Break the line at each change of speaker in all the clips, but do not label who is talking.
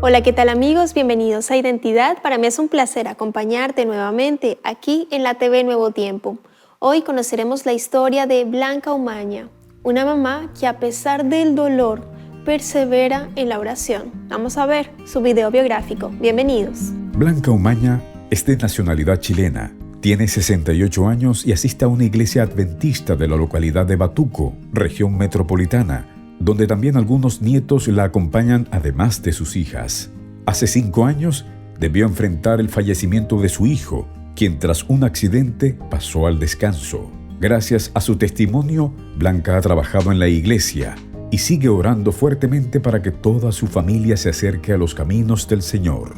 Hola, ¿qué tal amigos? Bienvenidos a Identidad. Para mí es un placer acompañarte nuevamente aquí en la TV Nuevo Tiempo. Hoy conoceremos la historia de Blanca Umaña, una mamá que a pesar del dolor persevera en la oración. Vamos a ver su video biográfico. Bienvenidos.
Blanca Umaña es de nacionalidad chilena. Tiene 68 años y asiste a una iglesia adventista de la localidad de Batuco, región metropolitana, donde también algunos nietos la acompañan además de sus hijas. Hace 5 años debió enfrentar el fallecimiento de su hijo, quien tras un accidente pasó al descanso. Gracias a su testimonio, Blanca ha trabajado en la iglesia y sigue orando fuertemente para que toda su familia se acerque a los caminos del Señor.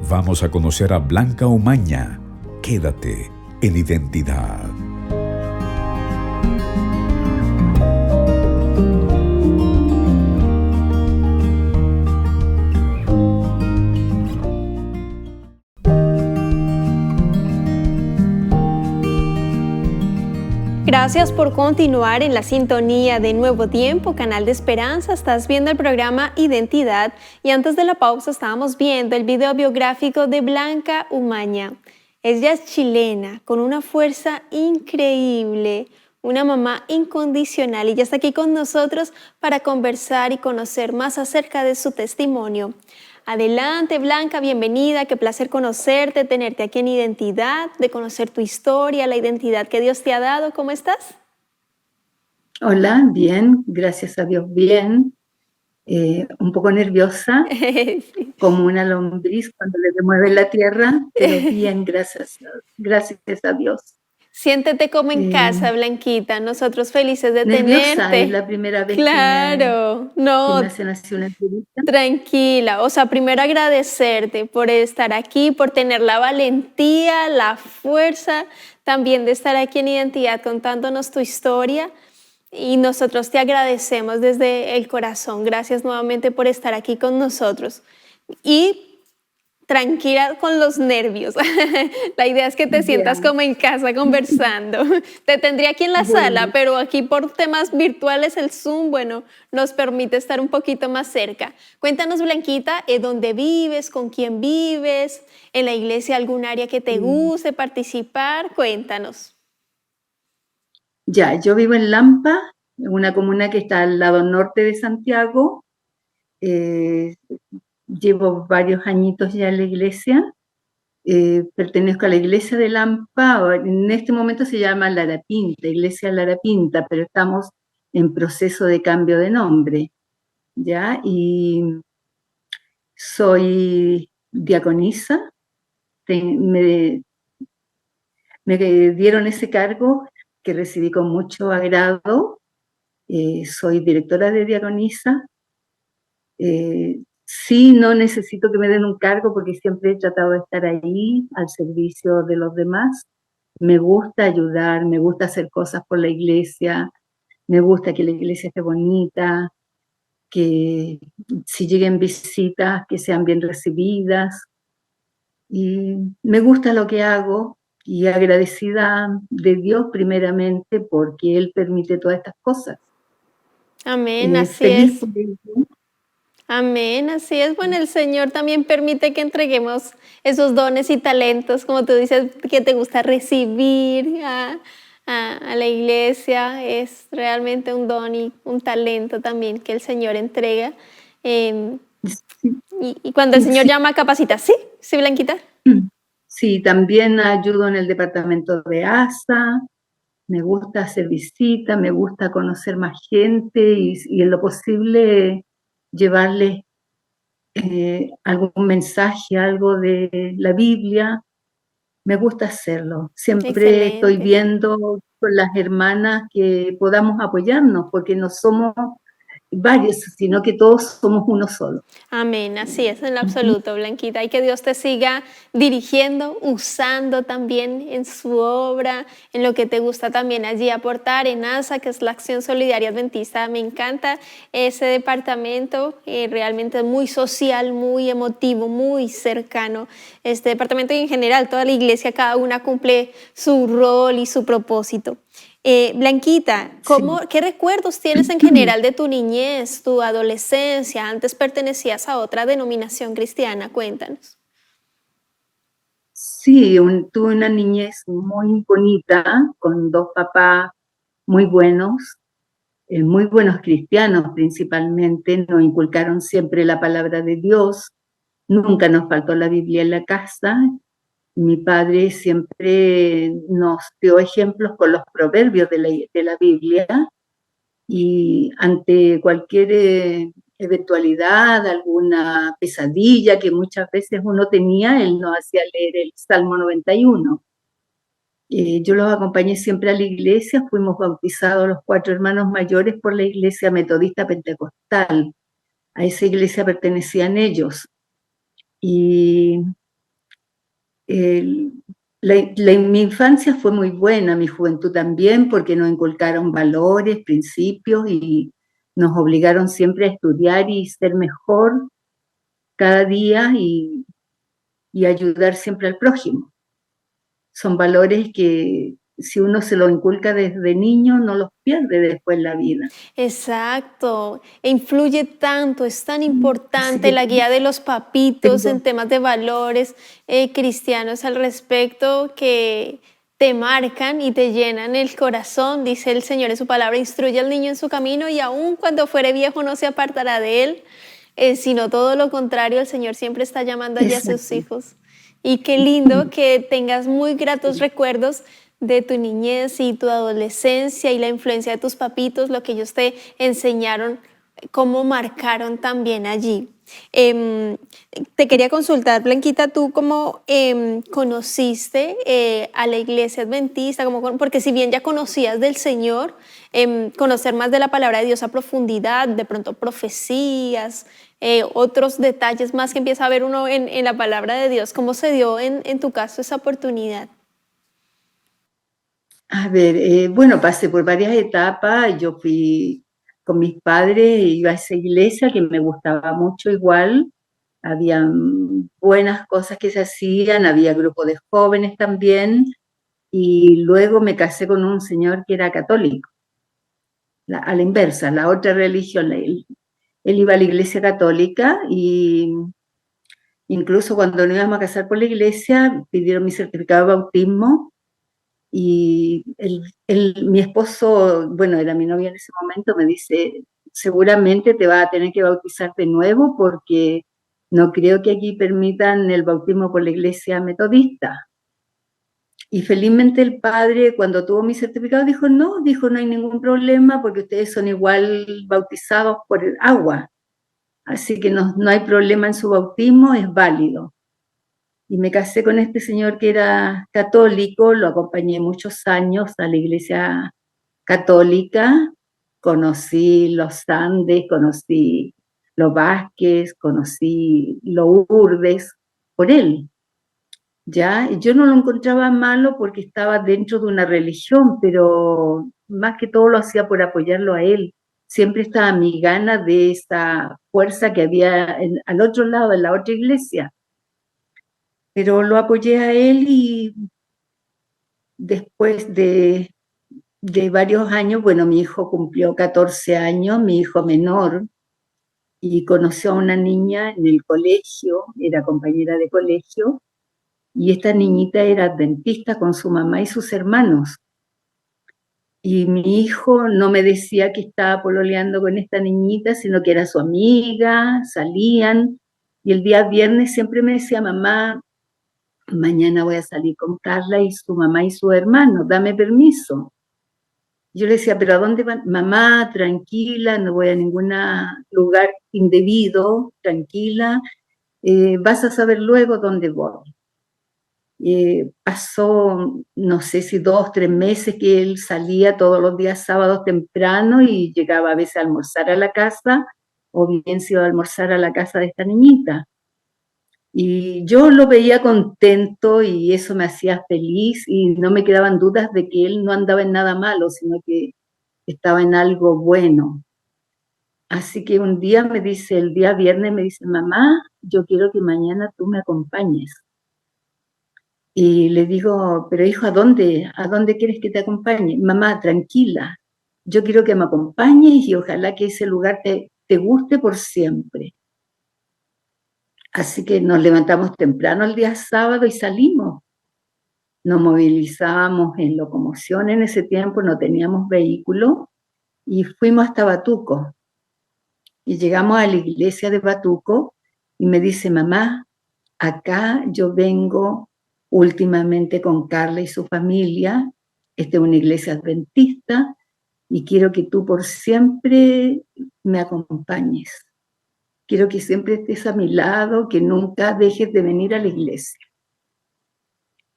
Vamos a conocer a Blanca Umaña. Quédate en Identidad.
Gracias por continuar en la sintonía de Nuevo Tiempo, canal de esperanza. Estás viendo el programa Identidad y antes de la pausa estábamos viendo el video biográfico de Blanca Umaña. Ella es chilena, con una fuerza increíble, una mamá incondicional y ya está aquí con nosotros para conversar y conocer más acerca de su testimonio. Adelante, Blanca, bienvenida, qué placer conocerte, tenerte aquí en Identidad, de conocer tu historia, la identidad que Dios te ha dado. ¿Cómo estás?
Hola, bien, gracias a Dios, bien. Un poco nerviosa,
Sí.
como una lombriz cuando le remueve la tierra, pero bien, gracias a Dios.
Siéntete como en
Eh,
casa, Blanquita, nosotros felices de
Nerviosa, es
tenerte.
la primera vez
Claro,
que
no,
me hacen así una entrevista.
tranquila. O sea, primero agradecerte por estar aquí, por tener la valentía, la fuerza también de estar aquí en Identidad contándonos tu historia. Y nosotros te agradecemos desde el corazón. Gracias nuevamente por estar aquí con nosotros. Y tranquila con los nervios. La idea es que te sientas
Ya,
como en casa conversando. Te tendría aquí en la sala,
bueno,
pero aquí por temas virtuales el Zoom, bueno, nos permite estar un poquito más cerca. Cuéntanos, Blanquita, ¿dónde vives? ¿Con quién vives? ¿En la iglesia algún área que te guste participar? Cuéntanos.
ya, yo vivo en Lampa, una comuna que está al lado norte de Santiago. Eh, Llevo varios añitos ya en la iglesia. Pertenezco a la iglesia de Lampa, en este momento se llama Lara Pinta, Iglesia Lara Pinta, pero estamos en proceso de cambio de nombre, ¿ya? Y soy diaconisa, me dieron ese cargo que recibí con mucho agrado. Soy directora de diaconisa. Sí, no necesito que me den un cargo porque siempre he tratado de estar ahí al servicio de los demás. Me gusta ayudar, me gusta hacer cosas por la iglesia, me gusta que la iglesia esté bonita, que si lleguen visitas, que sean bien recibidas. Y me gusta lo que hago y agradecida de Dios primeramente porque Él permite todas estas cosas.
Amén, así
Feliz
es.
por ello.
Amén, así es. Bueno, el Señor también permite que entreguemos esos dones y talentos, como tú dices, que te gusta recibir a la iglesia. Es realmente un don y un talento también que el Señor entrega. Eh,
Sí,
y cuando el Señor
sí.
llama, capacita. ¿Sí? ¿Sí, Blanquita?
Sí, también ayudo en el departamento de ASA, me gusta hacer visitas, me gusta conocer más gente y en lo posible llevarles algún mensaje, algo de la Biblia. Me gusta hacerlo. Siempre estoy
Excelente.
viendo con las hermanas que podamos apoyarnos, porque no somos varios, sino que todos somos uno solo.
Amén, así es, en lo
Ujú.
absoluto, Blanquita. Y que Dios te siga dirigiendo, usando también en su obra, en lo que te gusta también allí aportar en ASA, que es la Acción Solidaria Adventista. Me encanta ese departamento, realmente muy social, muy emotivo, muy cercano. Este departamento y en general toda la iglesia, cada una cumple su rol y su propósito. Blanquita,
Sí.
¿qué recuerdos tienes en general de tu niñez, tu adolescencia? Antes pertenecías a otra denominación cristiana, cuéntanos.
Sí, tuve una niñez muy bonita, con dos papás muy muy buenos cristianos principalmente, nos inculcaron siempre la palabra de Dios, nunca nos faltó la Biblia en la casa. Mi padre siempre nos dio ejemplos con los proverbios de la Biblia y ante cualquier eventualidad, alguna pesadilla que muchas veces uno tenía, él nos hacía leer el Salmo 91. Yo los acompañé siempre a la iglesia, fuimos bautizados los cuatro hermanos mayores por la iglesia metodista pentecostal. A esa iglesia pertenecían ellos. Y el- mi infancia fue muy buena, mi juventud también, porque nos inculcaron valores, principios y nos obligaron siempre a estudiar y ser mejor cada día y ayudar siempre al prójimo. Son valores que si uno se los inculca desde niño, no los pierde después en la vida.
Exacto, e influye tanto, es tan
Así
importante
que
la guía de los papitos en
tengo,
temas de valores cristianos al respecto que te marcan y te llenan el corazón. Dice el Señor en su palabra, instruye al niño en su camino y aun cuando fuere viejo no se apartará de él, sino todo lo contrario, el Señor siempre está llamando allí a sus
exacto.
hijos. Y qué lindo que tengas muy gratos recuerdos de tu niñez y tu adolescencia y la influencia de tus papitos, lo que ellos te enseñaron, cómo marcaron también allí. Em, Te quería consultar, Blanquita, ¿tú cómo conociste a la iglesia adventista? Porque si bien ya conocías del Señor, conocer más de la palabra de Dios a profundidad, de pronto profecías, otros detalles más que empieza a ver uno en la palabra de Dios, ¿cómo se dio en tu caso esa oportunidad?
A ver, bueno, pasé por varias etapas. Yo fui con mis padres, iba a esa iglesia que me gustaba mucho igual. Había buenas cosas que se hacían, había grupos de jóvenes también. Y luego me casé con un señor que era católico, a la inversa, la otra religión. Él iba a la iglesia católica y incluso cuando nos íbamos a casar por la iglesia, pidieron mi certificado de bautismo. Y mi esposo, bueno, era mi novio en ese momento, me dice, seguramente te vas a tener que bautizar de nuevo porque no creo que aquí permitan el bautismo por la iglesia metodista. Y felizmente el padre, cuando tuvo mi certificado, dijo, no hay ningún problema porque ustedes son igual bautizados por el agua. Así que no hay problema en su bautismo, es válido. Y me casé con este señor que era católico, lo acompañé muchos años a la iglesia católica, conocí los Andes, conocí los Vázquez, conocí los Urdes, por él. Ya, yo no lo encontraba malo porque estaba dentro de una religión, pero más que todo lo hacía por apoyarlo a él. Siempre estaba mi gana de esa fuerza que había al otro lado, en la otra iglesia, pero lo apoyé a él y después de varios años, bueno, mi hijo cumplió 14 años, mi hijo menor, y conoció a una niña en el colegio, era compañera de colegio, y esta niñita era adventista con su mamá y sus hermanos. Y mi hijo no me decía que estaba pololeando con esta niñita, sino que era su amiga, salían, y el día viernes siempre me decía, mamá, mañana voy a salir con Carla y su mamá y su hermano, dame permiso. Yo le decía, ¿pero a dónde van? Mamá, tranquila, no voy a ningún lugar indebido, tranquila, vas a saber luego dónde voy. Pasó, no sé si 2, 3 meses que él salía todos los días sábados temprano y llegaba a veces a almorzar a la casa, o bien se iba a almorzar a la casa de esta niñita. Y yo lo veía contento y eso me hacía feliz y no me quedaban dudas de que él no andaba en nada malo, sino que estaba en algo bueno. Así que un día el día viernes me dice, mamá, yo quiero que mañana tú me acompañes. Y le digo, pero hijo, ¿a dónde quieres que te acompañe? Mamá, tranquila, yo quiero que me acompañes y ojalá que ese lugar te guste por siempre. Así que nos levantamos temprano el día sábado y salimos. Nos movilizábamos en locomoción en ese tiempo, no teníamos vehículo y fuimos hasta Batuco. Y llegamos a la iglesia de Batuco y me dice, mamá, acá yo vengo últimamente con Carla y su familia, esta es una iglesia adventista, y quiero que tú por siempre me acompañes. Quiero que siempre estés a mi lado, que nunca dejes de venir a la iglesia.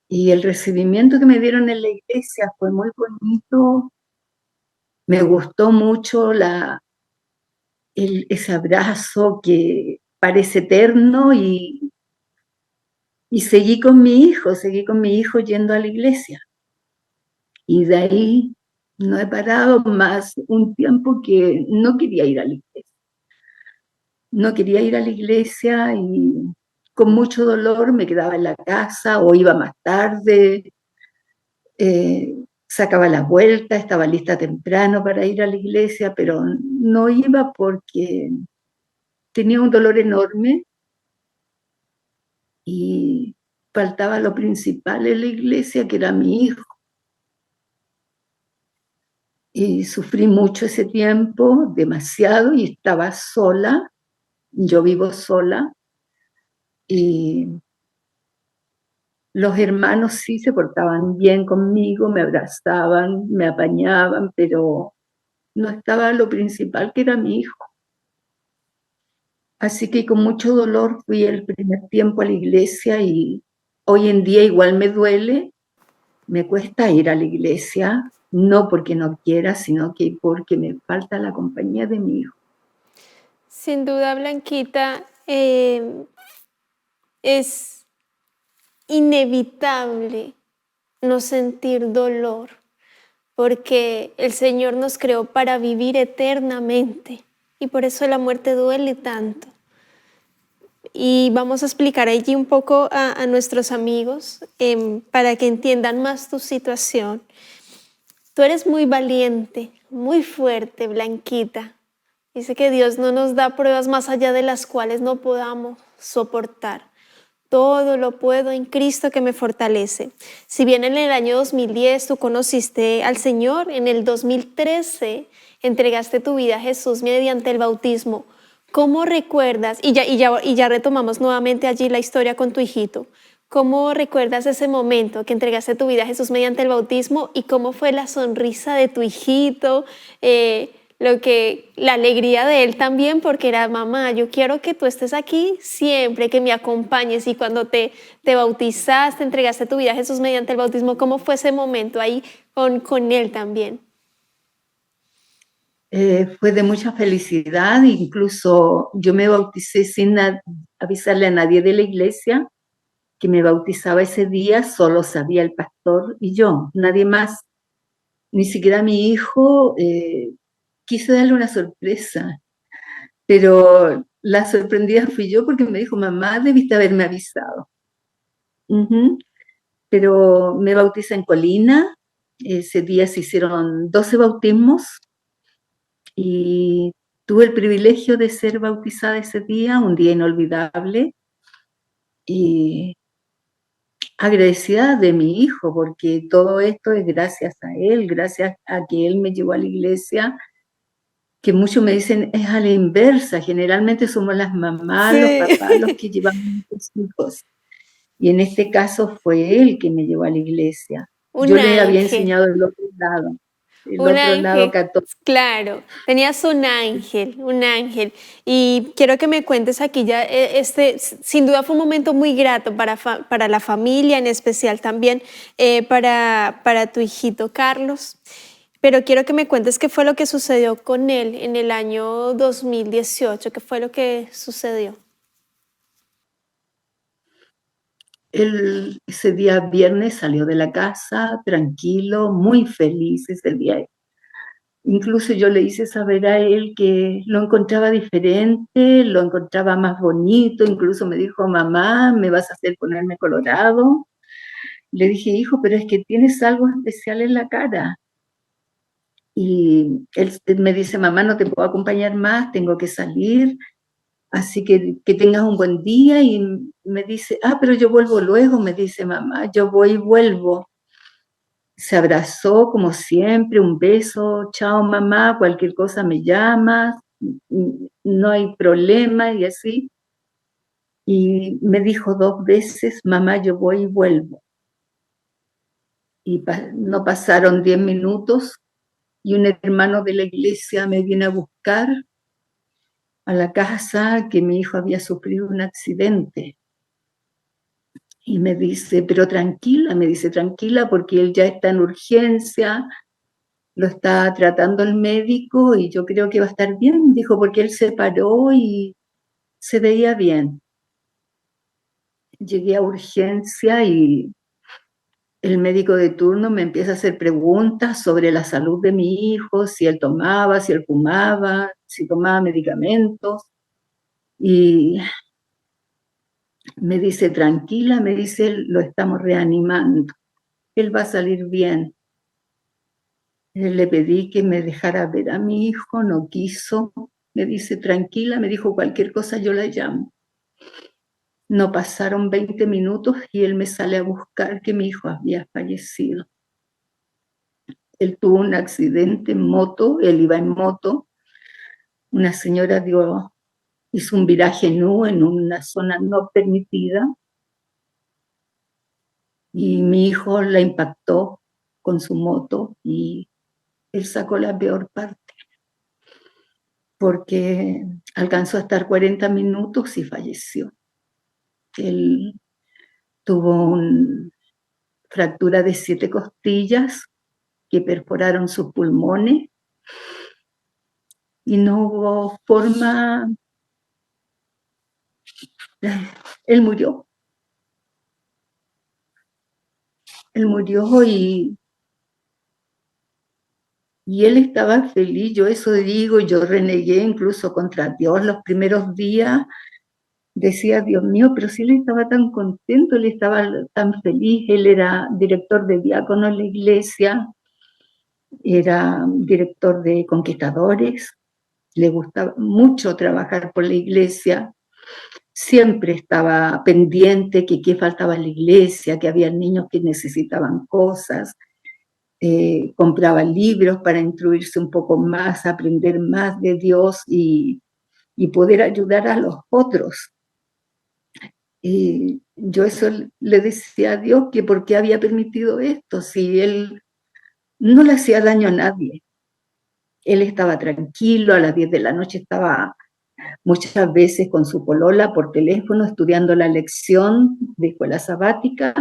Y el recibimiento que me dieron en la iglesia fue muy bonito. Me gustó mucho ese abrazo que parece eterno y seguí con mi hijo yendo a la iglesia. Y de ahí no he parado más un tiempo que no quería ir a la iglesia. No quería ir a la iglesia y con mucho dolor me quedaba en la casa o iba más tarde, sacaba la vuelta, estaba lista temprano para ir a la iglesia, pero no iba porque tenía un dolor enorme y faltaba lo principal en la iglesia, que era mi hijo. Y sufrí mucho ese tiempo, demasiado, y estaba sola. Yo vivo sola y los hermanos sí se portaban bien conmigo, me abrazaban, me apañaban, pero no estaba lo principal, que era mi hijo. Así que con mucho dolor fui el primer tiempo a la iglesia y hoy en día igual me duele, me cuesta ir a la iglesia, no porque no quiera, sino que porque me falta la compañía de mi hijo.
Sin duda, Blanquita, es inevitable no sentir dolor, porque el Señor nos creó para vivir eternamente y por eso la muerte duele tanto. Y vamos a explicar allí un poco a nuestros amigos para que entiendan más tu situación. Tú eres muy valiente, muy fuerte, Blanquita. Dice que Dios no nos da pruebas más allá de las cuales no podamos soportar. Todo lo puedo en Cristo que me fortalece. Si bien en el año 2010 tú conociste al Señor, en el 2013 entregaste tu vida a Jesús mediante el bautismo. ¿Cómo recuerdas? Y ya retomamos nuevamente allí la historia con tu hijito. ¿Cómo recuerdas ese momento que entregaste tu vida a Jesús mediante el bautismo y cómo fue la sonrisa de tu hijito? La alegría de él también, porque era, mamá, yo quiero que tú estés aquí siempre, que me acompañes. Y cuando te bautizaste, entregaste tu vida a Jesús mediante el bautismo, ¿cómo fue ese momento ahí con él también?
Fue de mucha felicidad, incluso yo me bauticé sin avisarle a nadie de la iglesia que me bautizaba ese día, solo sabía el pastor y yo, nadie más, ni siquiera mi hijo. Quise darle una sorpresa, pero la sorprendida fui yo porque me dijo, mamá, debiste haberme avisado. Pero me bauticé en Colina, ese día se hicieron 12 bautismos y tuve el privilegio de ser bautizada ese día, un día inolvidable, y agradecida de mi hijo, porque todo esto es gracias a él, gracias a que él me llevó a la iglesia, que muchos me dicen es a la inversa, generalmente somos las mamás,
Sí.
los papás los que llevamos a los hijos, y en este caso fue él que me llevó a la iglesia.
Un
Yo le había
ángel.
enseñado el
Un
otro lado
ángel,
católico.
claro, tenías un ángel, un ángel. Y quiero que me cuentes aquí ya, sin duda fue un momento muy grato para la familia, en especial también para tu hijito Carlos. Pero quiero que me cuentes qué fue lo que sucedió con él en el año 2018, qué fue lo que sucedió.
Él ese día viernes salió de la casa tranquilo, muy feliz ese día. Incluso yo le hice saber a él que lo encontraba diferente, lo encontraba más bonito, incluso me dijo, mamá, ¿me vas a hacer ponerme colorado? Le dije, hijo, pero es que tienes algo especial en la cara. Y él me dice, mamá, no te puedo acompañar más, tengo que salir, así que tengas un buen día. Y me dice, pero yo vuelvo luego, me dice mamá, yo voy y vuelvo. Se abrazó como siempre, un beso, chao mamá, cualquier cosa me llamas, no hay problema y así. Y me dijo 2 veces, mamá, yo voy y vuelvo. Y no pasaron 10 minutos y un hermano de la iglesia me viene a buscar a la casa, que mi hijo había sufrido un accidente. Y me dice, pero tranquila, me dice, tranquila, porque él ya está en urgencia, lo está tratando el médico y yo creo que va a estar bien, dijo, porque él se paró y se veía bien. Llegué a urgencia y el médico de turno me empieza a hacer preguntas sobre la salud de mi hijo, si él tomaba, si él fumaba, si tomaba medicamentos. Y me dice, tranquila, me dice, lo estamos reanimando, él va a salir bien. Le pedí que me dejara ver a mi hijo, no quiso. Me dice, tranquila, me dijo, cualquier cosa yo la llamo. No pasaron 20 minutos y él me sale a buscar que mi hijo había fallecido. Él tuvo un accidente en moto, él iba en moto. Una señora hizo un viraje nu en una zona no permitida y mi hijo la impactó con su moto y él sacó la peor parte porque alcanzó a estar 40 minutos y falleció. Él tuvo una fractura de 7 costillas que perforaron sus pulmones y no hubo forma. Él murió. Él murió y él estaba feliz. Yo eso digo, yo renegué incluso contra Dios los primeros días. Decía, Dios mío, pero si él estaba tan contento, él estaba tan feliz. Él era director de diácono en la iglesia, era director de conquistadores, le gustaba mucho trabajar por la iglesia, siempre estaba pendiente que qué faltaba en la iglesia, que había niños que necesitaban cosas, compraba libros para instruirse un poco más, aprender más de Dios y poder ayudar a los otros. Y yo eso le decía a Dios, que por qué había permitido esto, si él no le hacía daño a nadie. Él estaba tranquilo, a las 10 de la noche estaba muchas veces con su polola por teléfono estudiando la lección de escuela sabática.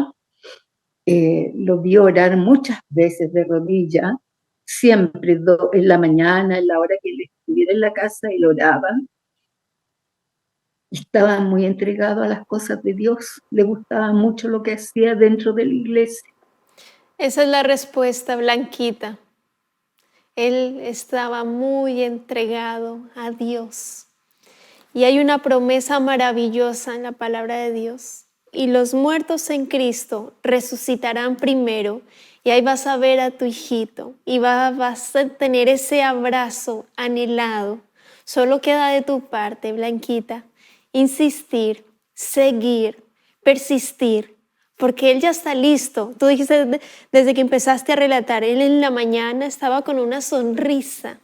Lo vi orar muchas veces de rodilla, siempre en la mañana, en la hora que él estuviera en la casa, él oraba. Estaba muy entregado a las cosas de Dios, le gustaba mucho lo que hacía dentro de la iglesia.
Esa es la respuesta, Blanquita. Él estaba muy entregado a Dios. Y hay una promesa maravillosa en la palabra de Dios. Y los muertos en Cristo resucitarán primero. Y ahí vas a ver a tu hijito y vas a tener ese abrazo anhelado. Solo queda de tu parte, Blanquita, insistir, seguir, persistir, porque él ya está listo. Tú dijiste desde que empezaste a relatar, él en la mañana estaba con una sonrisa,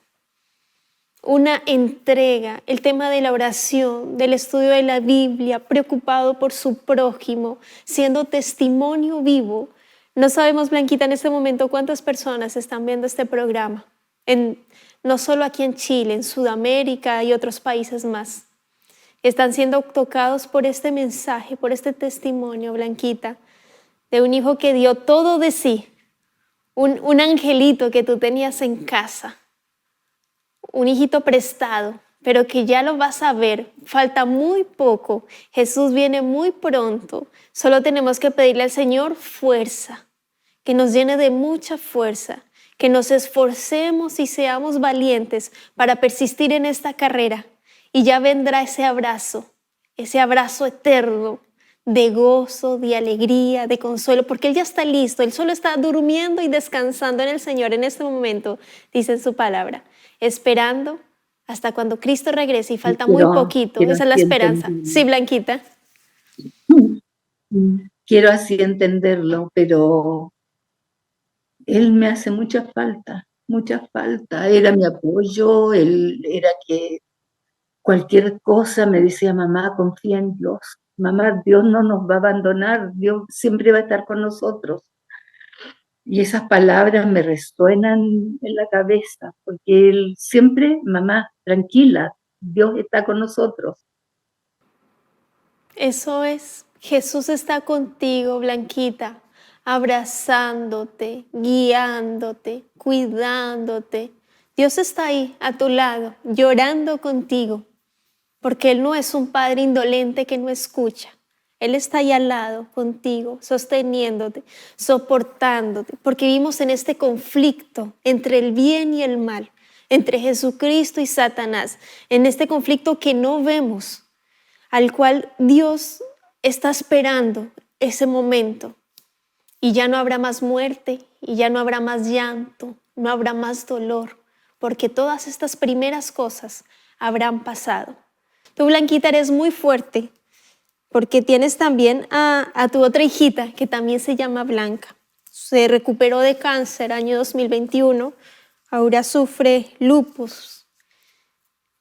una entrega, el tema de la oración, del estudio de la Biblia, preocupado por su prójimo, siendo testimonio vivo. No sabemos, Blanquita, en este momento cuántas personas están viendo este programa, no solo aquí en Chile, en Sudamérica y otros países más. Están siendo tocados por este mensaje, por este testimonio, Blanquita, de un hijo que dio todo de sí, un angelito que tú tenías en casa, un hijito prestado, pero que ya lo vas a ver, falta muy poco, Jesús viene muy pronto, solo tenemos que pedirle al Señor fuerza, que nos llene de mucha fuerza, que nos esforcemos y seamos valientes para persistir en esta carrera, y ya vendrá ese abrazo eterno de gozo, de alegría, de consuelo, porque Él ya está listo, Él solo está durmiendo y descansando en el Señor en este momento, dice en su palabra, esperando hasta cuando Cristo regrese y falta muy poquito.
Quiero
Esa es la
así
esperanza.
entenderlo.
Sí, Blanquita.
Quiero así entenderlo, pero él me hace mucha falta, mucha falta. Era mi apoyo, él era que cualquier cosa me decía, mamá, confía en Dios. Mamá, Dios no nos va a abandonar, Dios siempre va a estar con nosotros. Y esas palabras me resuenan en la cabeza, porque él siempre, mamá, tranquila, Dios está con nosotros.
Eso es. Jesús está contigo, Blanquita, abrazándote, guiándote, cuidándote. Dios está ahí a tu lado, llorando contigo, porque Él no es un padre indolente que no escucha. Él está ahí al lado contigo, sosteniéndote, soportándote, porque vivimos en este conflicto entre el bien y el mal, entre Jesucristo y Satanás, en este conflicto que no vemos, al cual Dios está esperando ese momento. Y ya no habrá más muerte, y ya no habrá más llanto, no habrá más dolor, porque todas estas primeras cosas habrán pasado. Tú, Blanquita, eres muy fuerte, porque tienes también a tu otra hijita, que también se llama Blanca. Se recuperó de cáncer año 2021, ahora sufre lupus.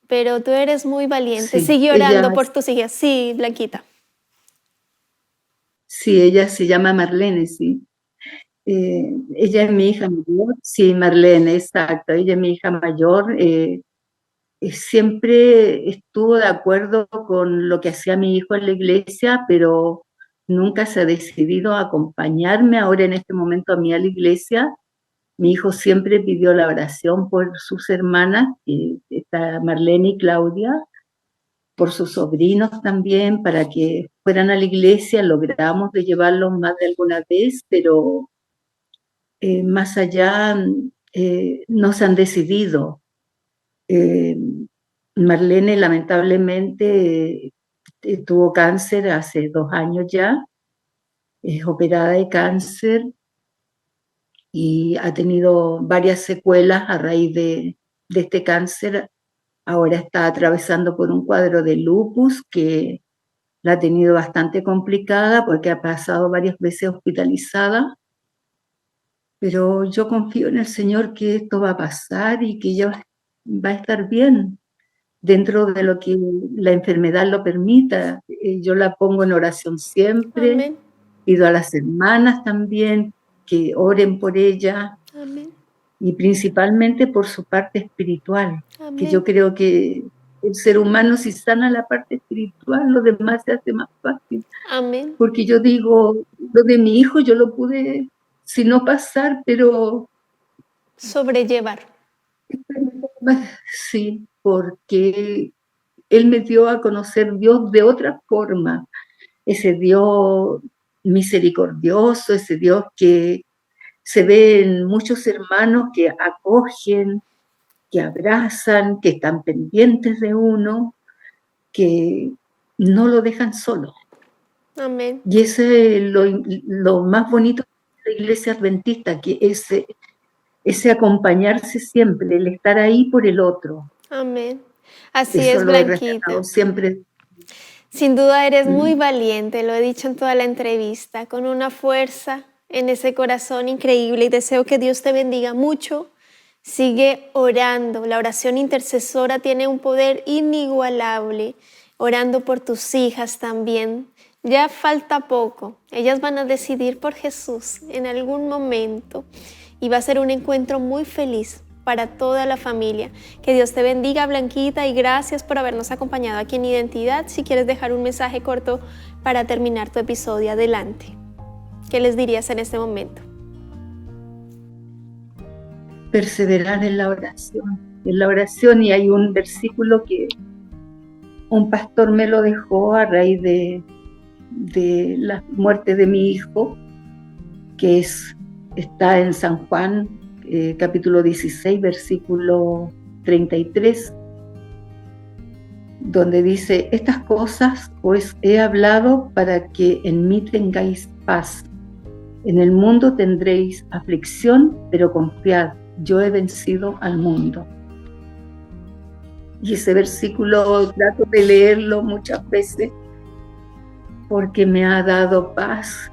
Pero tú eres muy valiente,
Sí,
sigue orando por tus hijas. Sí, Blanquita.
sí, ella se llama Marlene, sí. Ella es mi hija mayor, sí, Marlene, exacto, ella es mi hija mayor. Siempre estuvo de acuerdo con lo que hacía mi hijo en la iglesia, pero nunca se ha decidido a acompañarme ahora en este momento a mí a la iglesia. Mi hijo siempre pidió la oración por sus hermanas, está Marlene y Claudia, por sus sobrinos también, para que fueran a la iglesia. Logramos de llevarlos más de alguna vez, pero más allá no se han decidido. Marlene lamentablemente tuvo cáncer hace 2 años ya, es operada de cáncer y ha tenido varias secuelas a raíz de este cáncer. Ahora está atravesando por un cuadro de lupus que la ha tenido bastante complicada porque ha pasado varias veces hospitalizada, pero yo confío en el Señor que esto va a pasar y que ella va a estar bien dentro de lo que la enfermedad lo permita. Yo la pongo en oración siempre,
Amén.
pido a las hermanas también que oren por ella
Amén.
y principalmente por su parte espiritual, que yo
Amén.
creo que el ser humano si sana la parte espiritual, lo demás se hace más fácil.
Amén.
Porque yo digo, lo de mi hijo yo lo pude, si no pasar, pero
Sobrellevar.
sí, porque él me dio a conocer Dios de otra forma, ese Dios misericordioso, ese Dios que se ve en muchos hermanos que acogen, que abrazan, que están pendientes de uno, que no lo dejan solo.
Amén.
Y ese es lo más bonito de la iglesia adventista, que ese acompañarse siempre, el estar ahí por el otro.
Amén. Así
Eso
es,
lo he rescatado
Blanquita.
siempre.
Sin duda eres muy valiente, lo he dicho en toda la entrevista, con una fuerza en ese corazón increíble y deseo que Dios te bendiga mucho. Sigue orando, la oración intercesora tiene un poder inigualable, orando por tus hijas también. Ya falta poco, ellas van a decidir por Jesús en algún momento y va a ser un encuentro muy feliz para toda la familia. Que Dios te bendiga, Blanquita, y gracias por habernos acompañado aquí en Identidad. Si quieres dejar un mensaje corto para terminar tu episodio, adelante. ¿Qué les dirías en este momento?
Perseverar en la oración, y hay un versículo que un pastor me lo dejó a raíz de la muerte de mi hijo, que está en San Juan, capítulo 16, versículo 33, donde dice: estas cosas pues he hablado para que en mí tengáis paz. En el mundo tendréis aflicción, pero confiad, yo he vencido al mundo. Y ese versículo trato de leerlo muchas veces porque me ha dado paz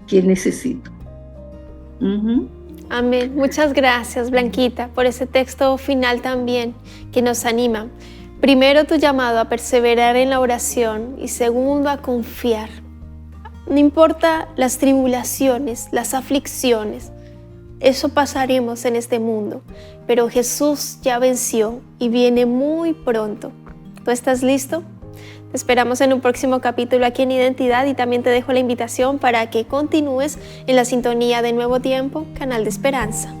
que necesito.
Amén. Muchas gracias, Blanquita, por ese texto final también que nos anima. Primero, tu llamado a perseverar en la oración y segundo, a confiar. No importa las tribulaciones, las aflicciones, eso pasaremos en este mundo, pero Jesús ya venció y viene muy pronto. ¿Tú estás listo? Te esperamos en un próximo capítulo aquí en Identidad y también te dejo la invitación para que continúes en la sintonía de Nuevo Tiempo, Canal de Esperanza.